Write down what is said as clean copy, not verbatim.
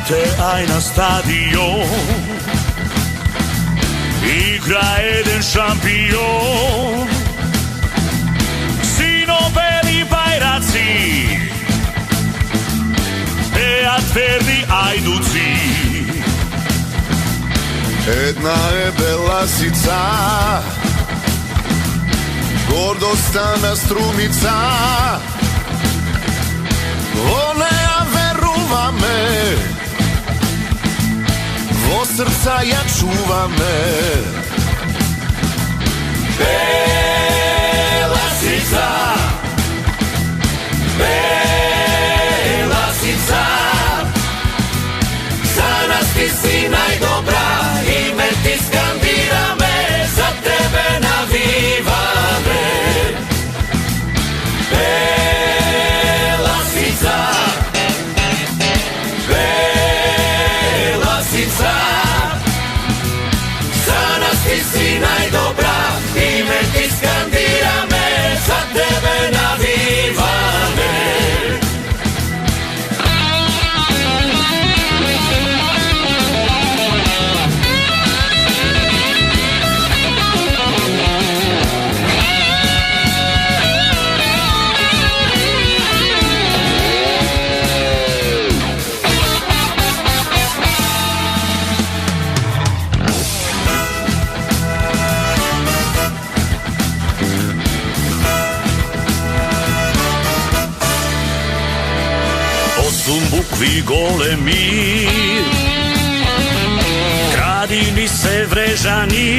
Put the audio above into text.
notte hai na stadion, igra jedan šampion, sino beli bajraci, Beat Verdi Ajduci. Jedna je belasica, gordostana strumica, volea verува me, vo srca ja čuva me. Belasica, Belasica, za nas ti si najdobra, ime ti skandira me, za tebe naviva me. Belasica, Belasica, za nas ti si najdobra, ime ti skandira me, za tebe naviva me. Bukvi golemi, Gradini se Vrežani,